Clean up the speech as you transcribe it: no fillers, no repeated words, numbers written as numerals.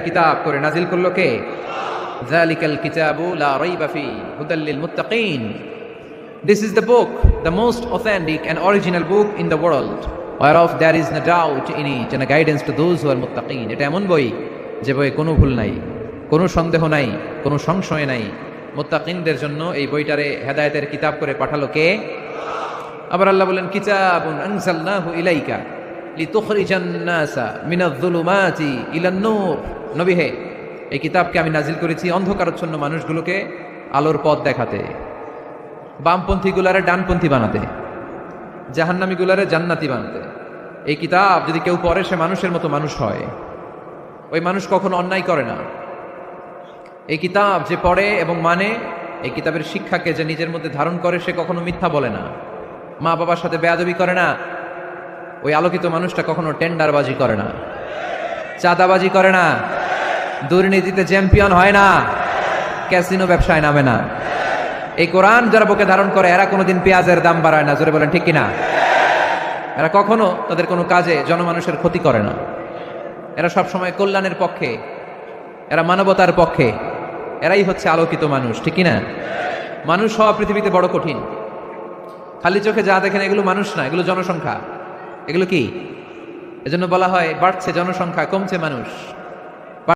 হেদায়েতের কিতাব করে নাজিল করলো কে? যালিকাল কিতাবু লা রাইবা ফি হুদাল লিল মুত্তাকিন। This is the book, the most authentic and original book in the world, whereof there is no doubt in it and a guidance to those who are muttaqin. এটা এমন বই যে বইয়ে কোনো ভুল নাই, কোনো সন্দেহ নাই, কোনো সংশয় নাই। মুত্তাকিনদের জন্য এই বইটারে হেদায়েতের কিতাব করে পাঠালো কে? আবার আল্লাহ বলেন কিতাবুন আনজালনাহু ইলাইকা লিতুখরিজান নাসা মিনায-যুলুমাতি ইলান-নূর। নবী হে, এই কিতাবকে আমি নাজিল করেছি অন্ধকারাচ্ছন্ন মানুষগুলোকে আলোর পথ দেখাতে, বামপন্থীগুলারে ডানপন্থী বানাতে, জাহান্নামীগুলারে জান্নাতি বানাতে। এই কিতাব যদি কেউ পড়ে সে মানুষের মতো মানুষ হয়, ওই মানুষ কখনো অন্যায় করে না। এই কিতাব যে পড়ে এবং মানে, এই কিতাবের শিক্ষাকে যে নিজের মধ্যে ধারণ করে সে কখনো মিথ্যা বলে না, মা বাবার সাথে বেয়াদবি করে না। ওই আলোকিত মানুষটা কখনো টেন্ডারবাজি করে না, চাঁদাবাজি করে না, দুর্নীতিতে চ্যাম্পিয়ন হয় না, ক্যাসিনো ব্যবসায় নামে না। এই কোরআন যারা বুকে ধারণ করে এরা কোনোদিন পেঁয়াজের দাম বাড়ায় না, জোরে বলেন ঠিক কিনা? এরা কখনো তাদের কোনো কাজে জনমানুষের ক্ষতি করে না। এরা সবসময় কল্যাণের পক্ষে, এরা মানবতার পক্ষে। এরাই হচ্ছে আলোকিত মানুষ, ঠিক কিনা? মানুষ হওয়া পৃথিবীতে বড় কঠিন। খালি চোখে যা দেখেন এগুলো মানুষ না, এগুলো জনসংখ্যা। এগুলো কি? এজন্য বলা হয় বাড়ছে জনসংখ্যা, কমছে মানুষ।